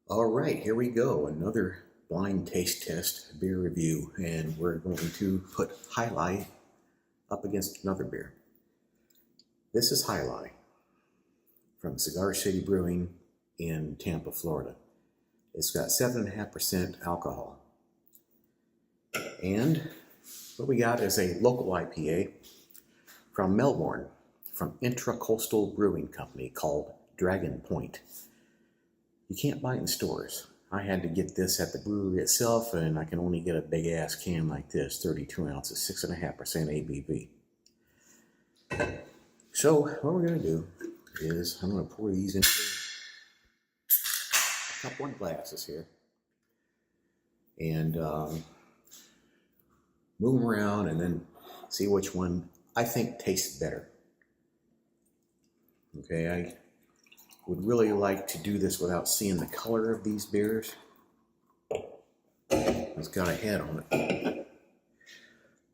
All right, here we go. Another blind taste test beer review, and we're going to put Alai up against another beer. This is Alai from Cigar City Brewing in Tampa, Florida. It's got 7.5% alcohol. And what we got is a local IPA from Melbourne, from Intracoastal Brewing Company called Dragon Point. You can't buy it in stores. I had to get this at the brewery itself, and I can only get a big ass can like this, 32 ounces, 6.5% ABV. So what we're gonna do is I'm gonna pour these into a couple of glasses here, and move them around, and then see which one I think tastes better. Okay, I would really like to do this without seeing the color of these beers. It's got a head on it.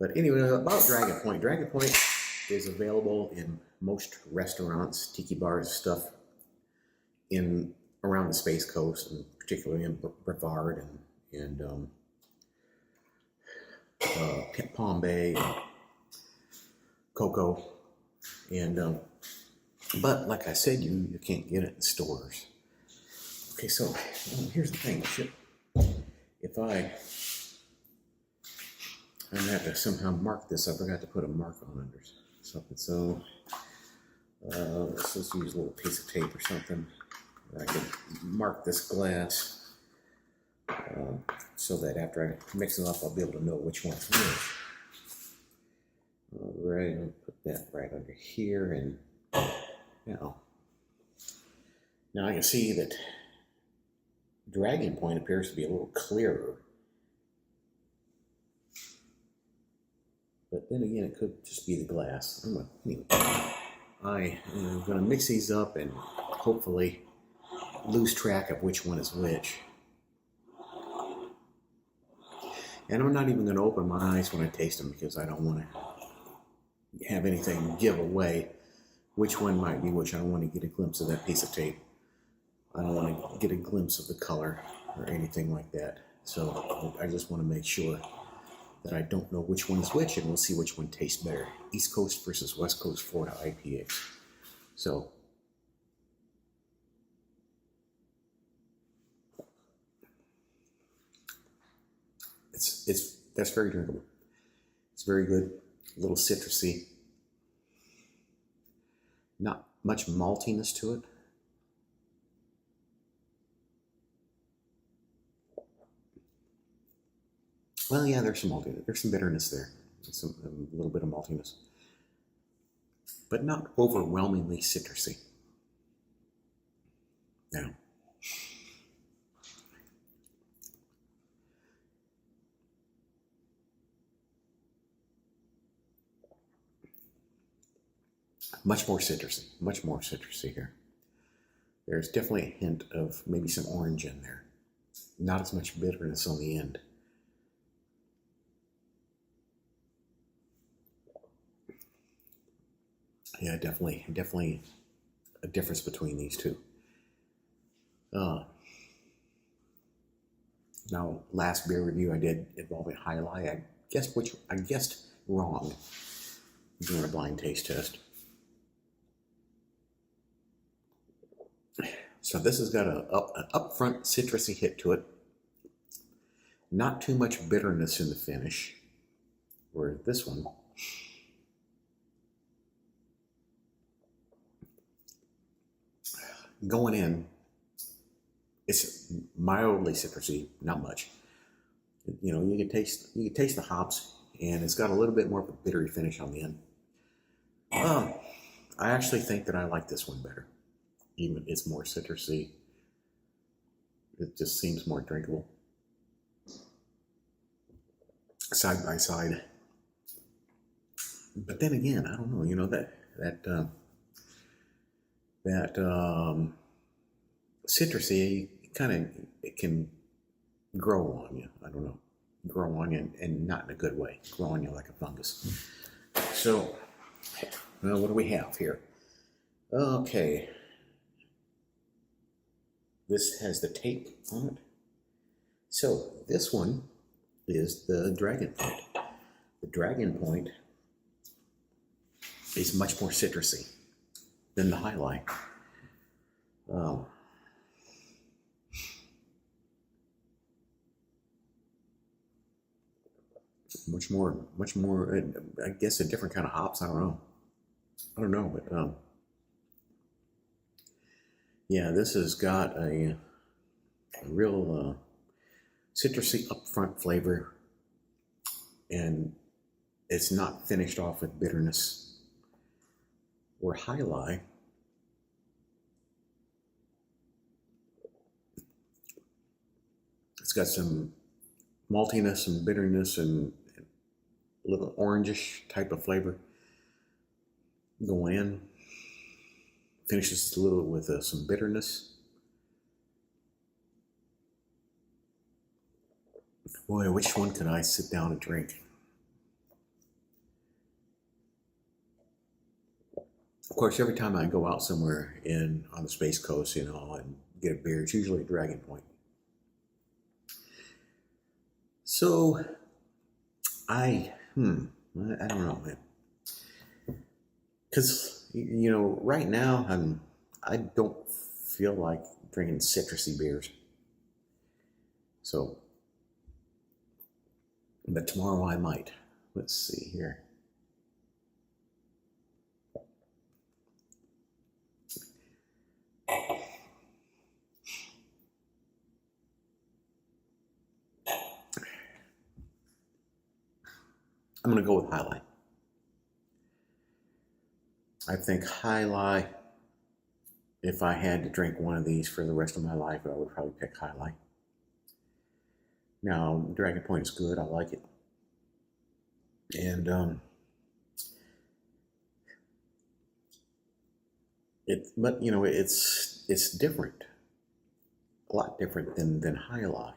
But anyway, about Dragon Point. Dragon Point is available in most restaurants, tiki bars, stuff in around the Space Coast, and particularly in Brevard and Palm Bay, and Cocoa, and but like I said, you can't get it in stores. Okay, so here's the thing. If I'm gonna have to somehow mark this. I forgot to put a mark on under something. So let's just use a little piece of tape or something. I can mark this glass so that after I mix them up, I'll be able to know which one's which. All right, I'll put that right under here, and now I can see that Dragon Point appears to be a little clearer. But then again, it could just be the glass. I am going to mix these up and hopefully lose track of which one is which. And I'm not even going to open my eyes when I taste them, because I don't want to have anything give away which one might be which. I don't want to get a glimpse of that piece of tape. I don't want to get a glimpse of the color or anything like that. So I just want to make sure that I don't know which one is which, and we'll see which one tastes better. East Coast versus West Coast Florida IPA. So that's very drinkable. It's very good, a little citrusy. Not much maltiness to it. Well, yeah, there's some maltiness. There's some bitterness there. A little bit of maltiness. But not overwhelmingly citrusy. Now, much more citrusy here. There's definitely a hint of maybe some orange in there. Not as much bitterness on the end. Yeah, definitely a difference between these two. Now, last beer review I did involving Alai, I guessed wrong during a blind taste test. So this has got an upfront citrusy hit to it. Not too much bitterness in the finish. Where this one, going in, it's mildly citrusy, not much. You know, you can taste the hops, and it's got a little bit more of a bittery finish on the end. I actually think that I like this one better. Even it's more citrusy. It just seems more drinkable. Side by side. But then again, I don't know. You know, that citrusy it can grow on you. I don't know, grow on you, and not in a good way. Grow on you like a fungus. So, well, what do we have here? Okay. this has the tape on it. So this one is the Dragon Point. The Dragon Point is much more citrusy than the Alai. Much more. I guess a different kind of hops. I don't know, but yeah, this has got a real citrusy upfront flavor, and it's not finished off with bitterness. Or Alai, it's got some maltiness, some bitterness, and a little orangish type of flavor going in. Finishes a little with some bitterness. Boy, which one could I sit down and drink? Of course, every time I go out somewhere on the Space Coast, and get a beer, it's usually a Dragon Point. So, I don't know, man. Because, right now, I don't feel like drinking citrusy beers. So, but tomorrow I might. Let's see here. I'm going to go with Alai. I think Alai, if I had to drink one of these for the rest of my life, I would probably pick Alai. Now, Dragon Point is good. I like it. And it's different. A lot different than Alai.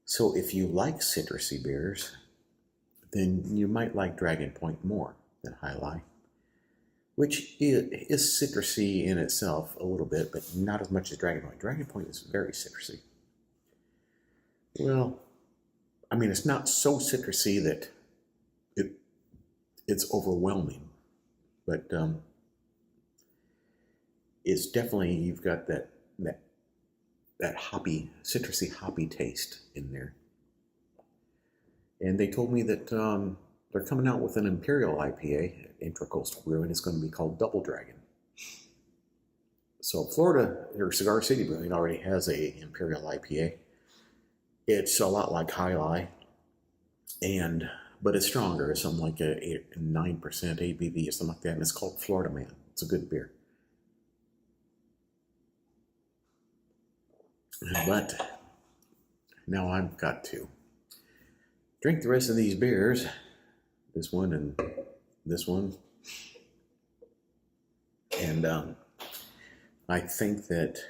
So if you like citrusy beers, then you might like Dragon Point more than Alai, which is citrusy in itself a little bit, but not as much as Dragon Point. Dragon Point is very citrusy. Well, I mean, it's not so citrusy that it's overwhelming, but it's definitely, you've got that hoppy, citrusy hoppy taste in there. And they told me that they're coming out with an Imperial IPA at Intracoastal Brewing. It's going to be called Double Dragon. So Florida, or Cigar City Brewing, already has a Imperial IPA. It's a lot like Alai, but it's stronger. It's something like a 9% ABV or something like that. And it's called Florida Man. It's a good beer. But now I've got to drink the rest of these beers, this one and this one, and I think that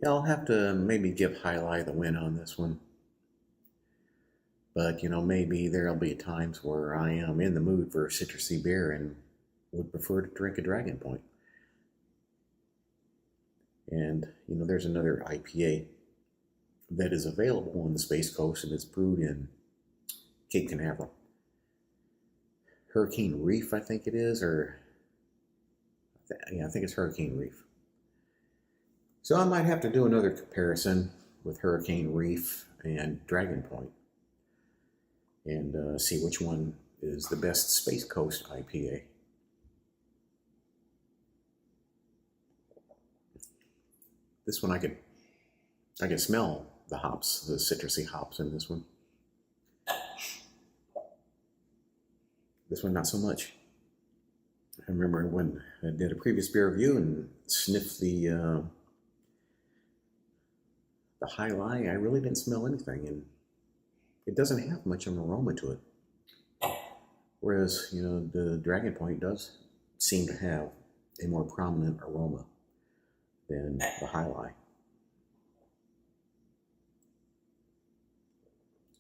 I'll have to maybe give Alai the win on this one. But maybe there'll be times where I am in the mood for a citrusy beer and would prefer to drink a Dragon Point. And there's another IPA that is available on the Space Coast, and it's brewed in Cape Canaveral. Hurricane Reef, I think it is, I think it's Hurricane Reef. So I might have to do another comparison with Hurricane Reef and Dragon Point and see which one is the best Space Coast IPA. This one I could smell the hops, the citrusy hops in this one. This one, not so much. I remember when I did a previous beer review and sniffed the Alai, I really didn't smell anything, and it doesn't have much of an aroma to it. Whereas, the Dragon Point does seem to have a more prominent aroma than the Alai.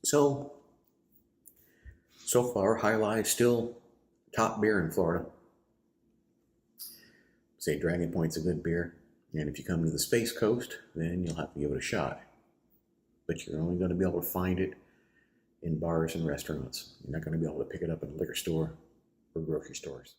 So far, Alai is still top beer in Florida. Say Dragon Point's a good beer. And if you come to the Space Coast, then you'll have to give it a shot. But you're only going to be able to find it in bars and restaurants. You're not going to be able to pick it up in a liquor store or grocery stores.